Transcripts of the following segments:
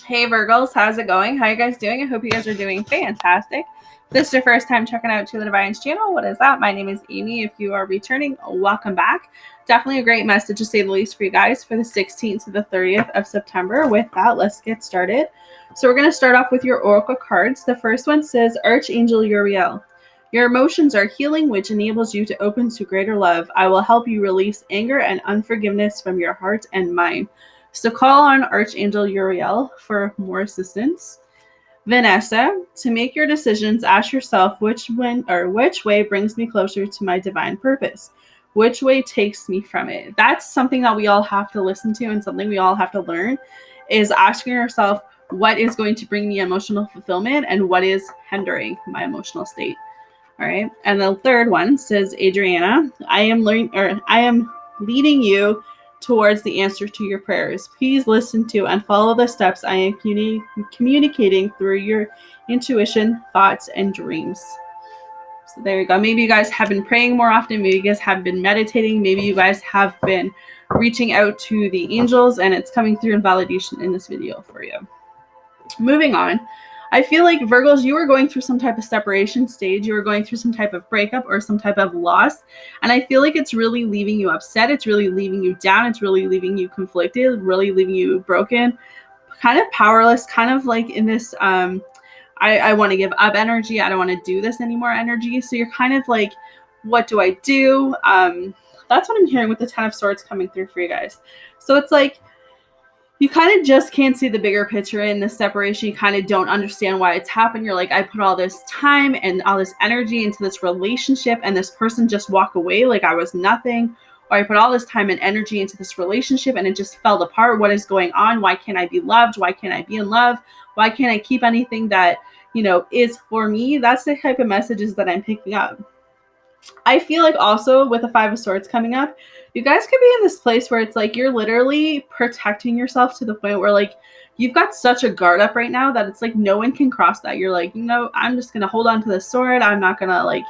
Hey Virgos, how's it going? How you guys doing? I hope you guys are doing fantastic. If this is your first time checking out To the Divine's channel, what is that? My name is Amy. If you are returning, welcome back. Definitely a great message to say the least for you guys for the 16th to the 30th of September. With that, let's get started. So we're going to start off with your oracle cards. The first one says Archangel Uriel. Your emotions are healing, which enables you to open to greater love. I will help you release anger and unforgiveness from your heart and mind. So call on Archangel Uriel for more assistance. Vanessa, to make your decisions, ask yourself which way brings me closer to my divine purpose. Which way takes me from it? That's something that we all have to listen to and something we all have to learn, is asking yourself what is going to bring me emotional fulfillment and what is hindering my emotional state. All right. And the third one says, Adriana, I am leading you towards the answer to your prayers. Please listen to and follow the steps I am communicating through your intuition, thoughts, and dreams. So there you go. Maybe you guys have been praying more often. Maybe you guys have been meditating. Maybe you guys have been reaching out to the angels, and it's coming through in validation in this video for you. Moving on. I feel like Virgos, you are going through some type of separation stage. You are going through some type of breakup or some type of loss. And I feel like it's really leaving you upset. It's really leaving you down. It's really leaving you conflicted, really leaving you broken, kind of powerless, kind of like in this, I want to give up energy. I don't want to do this anymore energy. So you're kind of like, what do I do? That's what I'm hearing with the 10 of Swords coming through for you guys. So it's like, you kind of just can't see the bigger picture in the separation. You kind of don't understand why it's happened. You're like, I put all this time and all this energy into this relationship and this person just walked away like I was nothing. Or I put all this time and energy into this relationship and it just fell apart. What is going on? Why can't I be loved? Why can't I be in love? Why can't I keep anything that, is for me? That's the type of messages that I'm picking up. I feel like also with the 5 of Swords coming up, you guys could be in this place where it's like you're literally protecting yourself to the point where like you've got such a guard up right now that it's like no one can cross that. You're like, I'm just going to hold on to the sword. I'm not going to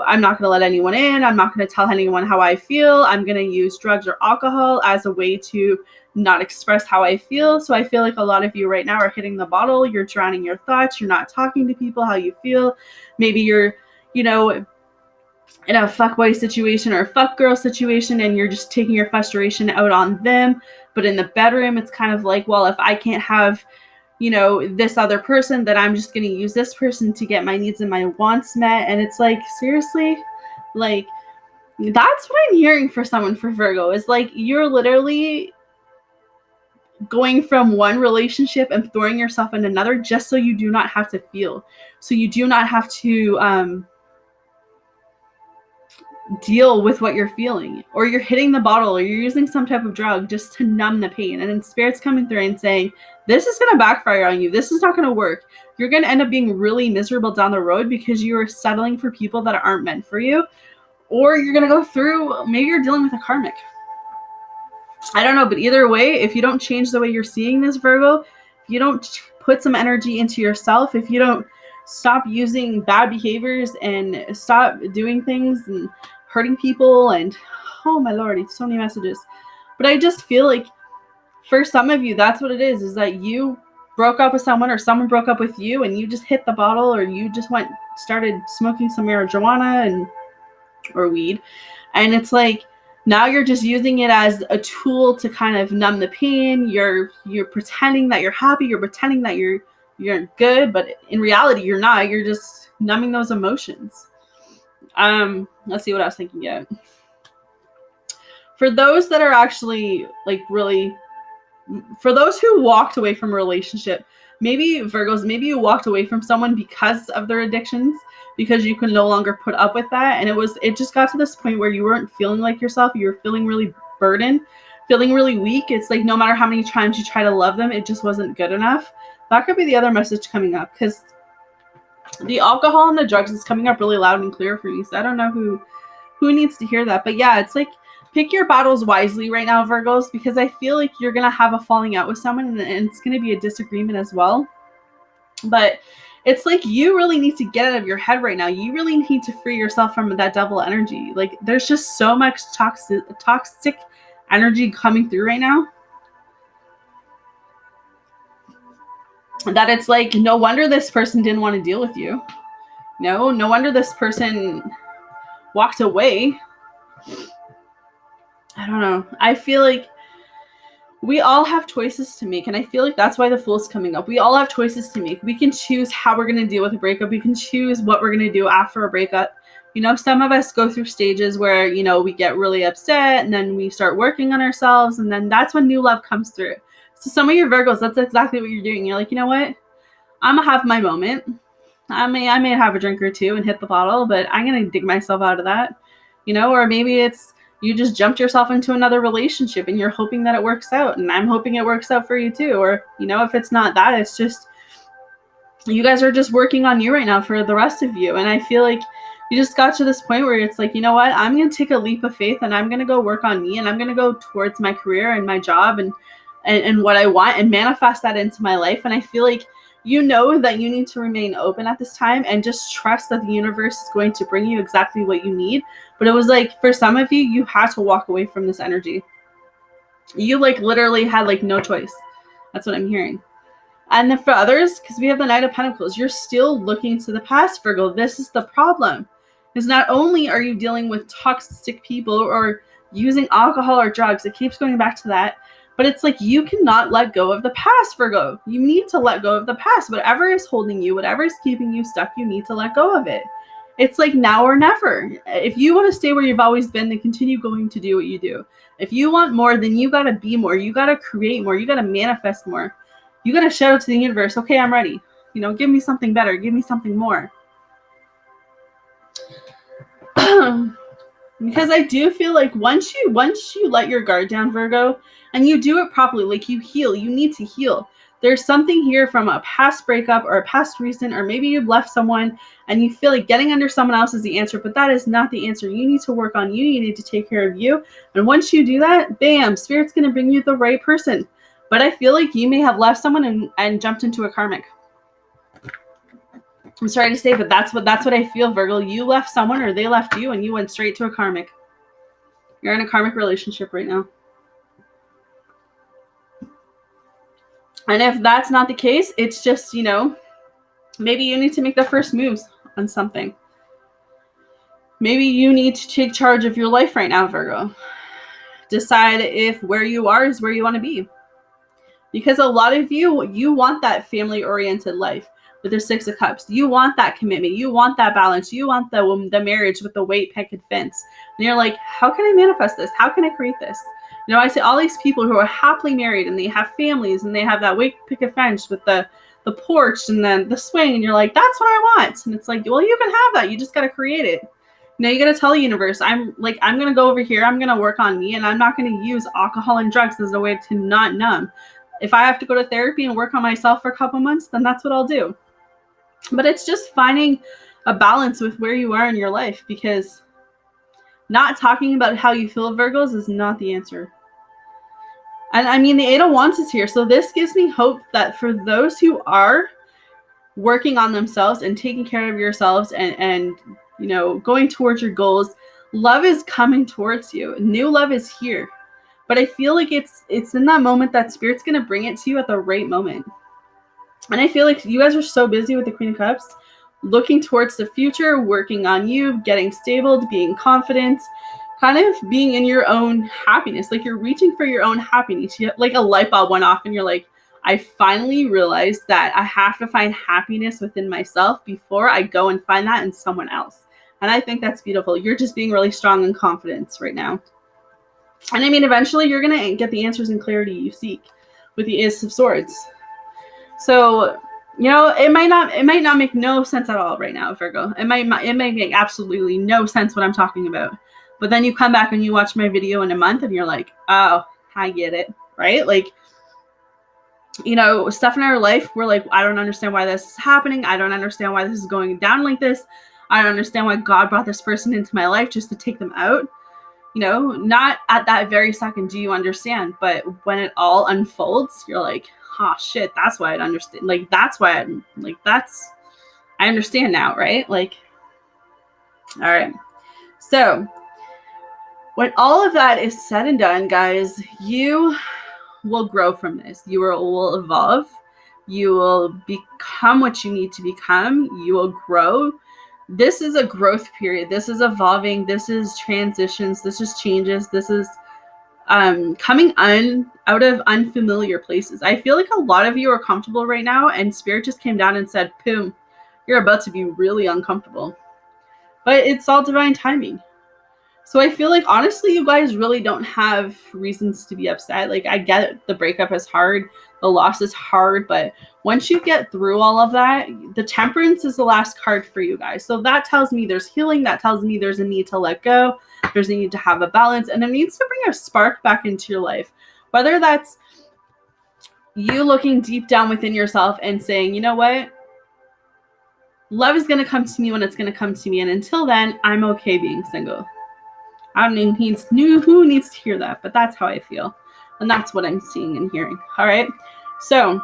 I'm not going to let anyone in. I'm not going to tell anyone how I feel. I'm going to use drugs or alcohol as a way to not express how I feel. So I feel like a lot of you right now are hitting the bottle. You're drowning your thoughts. You're not talking to people how you feel. Maybe you're, in a fuckboy situation or a fuck girl situation and you're just taking your frustration out on them. But in the bedroom, it's kind of like, well, if I can't have, this other person, then I'm just going to use this person to get my needs and my wants met. And it's like, seriously, like, that's what I'm hearing for someone for Virgo is like, you're literally going from one relationship and throwing yourself in another just so you do not have to feel. So you do not have to, deal with what you're feeling, or you're hitting the bottle, or you're using some type of drug just to numb the pain. And then Spirit's coming through and saying, this is going to backfire on you. This is not going to work. You're going to end up being really miserable down the road because you are settling for people that aren't meant for you, or you're going to go through, maybe you're dealing with a karmic. I don't know, but either way, if you don't change the way you're seeing this, Virgo, if you don't put some energy into yourself, if you don't stop using bad behaviors and stop doing things and hurting people, and oh my lord, so many messages. But I just feel like for some of you, that's what it is that you broke up with someone or someone broke up with you and you just hit the bottle, or you just started smoking some marijuana or weed. And it's like, now you're just using it as a tool to kind of numb the pain. You're pretending that you're happy. You're pretending that you're good, but in reality, you're not. You're just numbing those emotions. Let's see what I was thinking yet. For those that are actually for those who walked away from a relationship, maybe Virgos, maybe you walked away from someone because of their addictions, because you can no longer put up with that. And it just got to this point where you weren't feeling like yourself. You were feeling really burdened, feeling really weak. It's like, no matter how many times you try to love them, it just wasn't good enough. That could be the other message coming up, because the alcohol and the drugs is coming up really loud and clear for you. So I don't know who needs to hear that. But yeah, it's like, pick your battles wisely right now, Virgos, because I feel like you're going to have a falling out with someone, and it's going to be a disagreement as well. But it's like, you really need to get out of your head right now. You really need to free yourself from that devil energy. Like, there's just so much toxic energy coming through right now. that it's like, no wonder this person didn't want to deal with you. No wonder this person walked away. I don't know. I feel like we all have choices to make, and I feel like that's why the Fool's coming up. We all have choices to make. We can choose how we're going to deal with a breakup. We can choose what we're going to do after a breakup. You know, some of us go through stages where, you know, we get really upset, and then we start working on ourselves, and then that's when new love comes through. So some of your Virgos, that's exactly what you're doing. You're like, you know what? I'm going to have my moment. I may have a drink or two and hit the bottle, but I'm going to dig myself out of that. You know, or maybe it's you just jumped yourself into another relationship and you're hoping that it works out, and I'm hoping it works out for you too. Or, you know, if it's not that, it's just you guys are just working on you right now for the rest of you. And I feel like you just got to this point where it's like, you know what, I'm going to take a leap of faith and I'm going to go work on me, and I'm going to go towards my career and my job and what I want and manifest that into my life. And I feel like you know that you need to remain open at this time and just trust that the universe is going to bring you exactly what you need. But it was like, for some of you, you had to walk away from this energy. You like literally had like no choice. That's what I'm hearing. And then for others, because we have the Knight of Pentacles, you're still looking to the past, Virgo. This is the problem. Because not only are you dealing with toxic people or using alcohol or drugs, it keeps going back to that. But it's like you cannot let go of the past, Virgo. You need to let go of the past. Whatever is holding you, whatever is keeping you stuck, you need to let go of it. It's like now or never. If you want to stay where you've always been, then continue going to do what you do. If you want more, then you got to be more. You got to create more. You got to manifest more. You got to shout out to the universe, okay, I'm ready. You know, give me something better. Give me something more. Because I do feel like once you let your guard down, Virgo, and you do it properly, like you heal, you need to heal. There's something here from a past breakup or a past recent, or maybe you've left someone and you feel like getting under someone else is the answer, but that is not the answer. You need to work on you. You need to take care of you. And once you do that, bam, Spirit's going to bring you the right person. But I feel like you may have left someone and jumped into a karmic. I'm sorry to say, but that's what I feel, Virgo. You left someone or they left you and you went straight to a karmic. You're in a karmic relationship right now. And if that's not the case, it's just, you know, maybe you need to make the first moves on something. Maybe you need to take charge of your life right now, Virgo. Decide if where you are is where you want to be. Because a lot of you want that family-oriented life with the Six of Cups. You want that commitment. You want that balance. You want the marriage with the white picket fence. And you're like, how can I manifest this? How can I create this? You know, I see all these people who are happily married and they have families and they have that white picket fence with the porch and then the swing. And you're like, that's what I want. And it's like, well, you can have that. You just got to create it. You know, you got to tell the universe, I'm going to go over here. I'm going to work on me, and I'm not going to use alcohol and drugs as a way to not numb. If I have to go to therapy and work on myself for a couple months, then that's what I'll do. But it's just finding a balance with where you are in your life, because not talking about how you feel, Virgos, is not the answer. And I mean, the Eight of Wands is here. So this gives me hope that for those who are working on themselves and taking care of yourselves and you know, going towards your goals, love is coming towards you. New love is here. But I feel like it's in that moment that Spirit's going to bring it to you at the right moment. And I feel like you guys are so busy with the Queen of Cups, looking towards the future, working on you, getting stable, being confident, kind of being in your own happiness. Like you're reaching for your own happiness. You have, like a light bulb went off and you're like, I finally realized that I have to find happiness within myself before I go and find that in someone else. And I think that's beautiful. You're just being really strong and confident right now. And I mean, eventually you're going to get the answers and clarity you seek with the Ace of Swords. So, you know, it might not make no sense at all right now, Virgo. It might make absolutely no sense what I'm talking about. But then you come back and you watch my video in a month and you're like, oh, I get it, right? Like, you know, stuff in our life, we're like, I don't understand why this is happening. I don't understand why this is going down like this. I don't understand why God brought this person into my life just to take them out. You know, not at that very second do you understand, but when it all unfolds, you're like, oh shit, that's why I understand. Like, that's why I understand now, right? Like, all right. So when all of that is said and done, guys, you will grow from this. You will evolve. You will become what you need to become. You will grow. This is a growth period. This is evolving. This is transitions. This is changes. This is coming out of unfamiliar places. I feel like a lot of you are comfortable right now, and Spirit just came down and said, "Boom, you're about to be really uncomfortable." But it's all divine timing. So I feel like, honestly, you guys really don't have reasons to be upset. Like, I get it, the breakup is hard, the loss is hard, but once you get through all of that, the Temperance is the last card for you guys. So that tells me there's healing. That tells me there's a need to let go. There's a need to have a balance, and there needs to bring a spark back into your life. Whether that's you looking deep down within yourself and saying, you know what? Love is going to come to me when it's going to come to me. And until then, I'm okay being single. I don't know who needs to hear that, but that's how I feel. And that's what I'm seeing and hearing. All right. So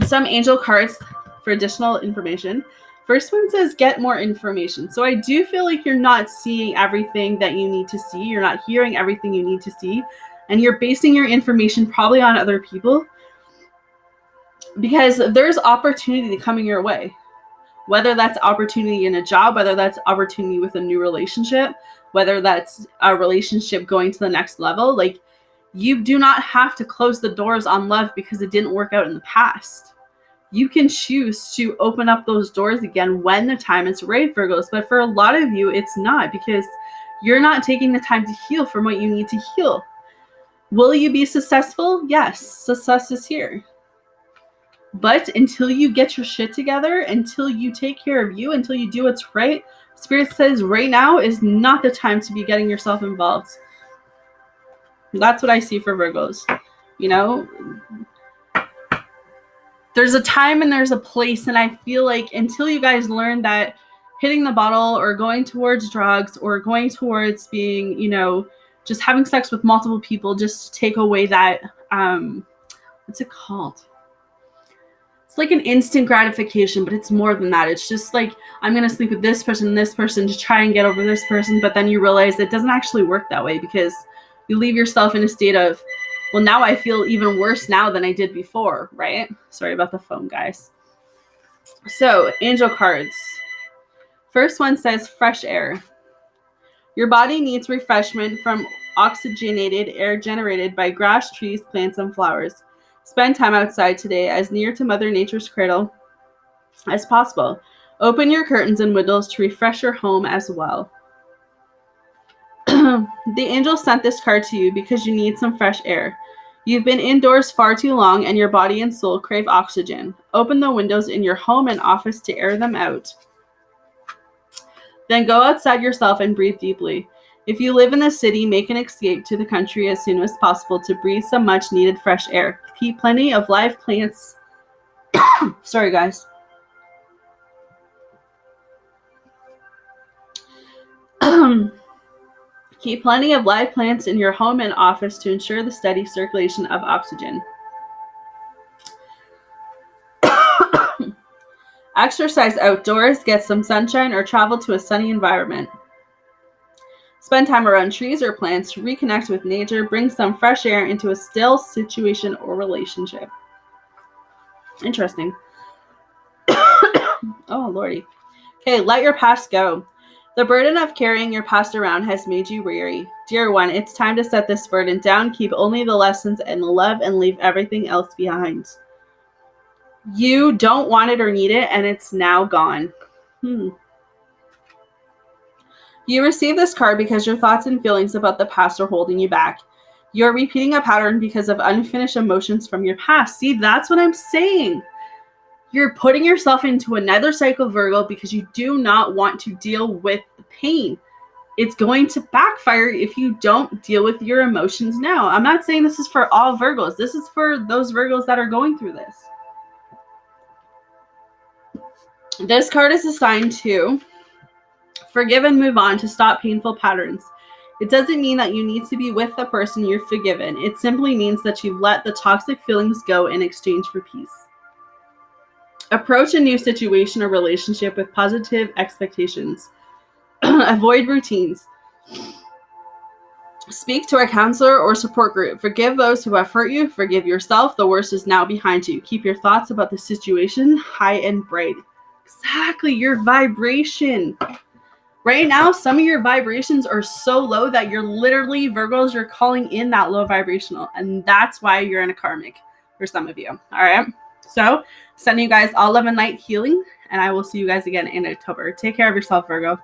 some angel cards for additional information. First one says, get more information. So I do feel like you're not seeing everything that you need to see. You're not hearing everything you need to see. And you're basing your information probably on other people, because there's opportunity coming your way. Whether that's opportunity in a job, whether that's opportunity with a new relationship, whether that's a relationship going to the next level. Like, you do not have to close the doors on love because it didn't work out in the past. You can choose to open up those doors again when the time is right, Virgos. But for a lot of you, it's not, because you're not taking the time to heal from what you need to heal. Will you be successful? Yes, success is here. But until you get your shit together, until you take care of you, until you do what's right, Spirit says right now is not the time to be getting yourself involved. That's what I see for Virgos. You know, there's a time and there's a place, and I feel like until you guys learn that hitting the bottle or going towards drugs or going towards being, you know, just having sex with multiple people just to take away that, what's it called? It's like an instant gratification, but it's more than that. It's just like, I'm going to sleep with this person and this person to try and get over this person. But then you realize it doesn't actually work that way, because you leave yourself in a state of, well, now I feel even worse now than I did before, right? Sorry about the phone, guys. So, angel cards. First one says fresh air. Your body needs refreshment from oxygenated air generated by grass, trees, plants, and flowers. Spend time outside today, as near to Mother Nature's cradle as possible. Open your curtains and windows to refresh your home as well. The angel sent this card to you because you need some fresh air. You've been indoors far too long, and your body and soul crave oxygen. Open the windows in your home and office to air them out. Then go outside yourself and breathe deeply. If you live in the city, make an escape to the country as soon as possible to breathe some much needed fresh air. Keep plenty of live plants. Sorry, guys. Keep plenty of live plants in your home and office to ensure the steady circulation of oxygen. Exercise outdoors, get some sunshine, or travel to a sunny environment. Spend time around trees or plants to reconnect with nature. Bring some fresh air into a still situation or relationship. Interesting. Oh, Lordy. Okay, let your past go. The burden of carrying your past around has made you weary. Dear one, it's time to set this burden down. Keep only the lessons and the love and leave everything else behind. You don't want it or need it, and it's now gone. You receive this card because your thoughts and feelings about the past are holding you back. You're repeating a pattern because of unfinished emotions from your past. See, that's what I'm saying. You're putting yourself into another cycle, Virgo, because you do not want to deal with the pain. It's going to backfire if you don't deal with your emotions now. I'm not saying this is for all Virgos. This is for those Virgos that are going through this. This card is assigned to forgive and move on to stop painful patterns. It doesn't mean that you need to be with the person you've forgiven. It simply means that you've let the toxic feelings go in exchange for peace. Approach a new situation or relationship with positive expectations. Avoid routines. Speak to a counselor or support group. Forgive those who have hurt you. Forgive yourself. The worst is now behind you. Keep your thoughts about the situation high and bright. Exactly, your vibration. Right now, some of your vibrations are so low that you're literally, Virgos, you're calling in that low vibrational. And that's why you're in a karmic for some of you. All right. So sending you guys all love and light healing. And I will see you guys again in October. Take care of yourself, Virgo.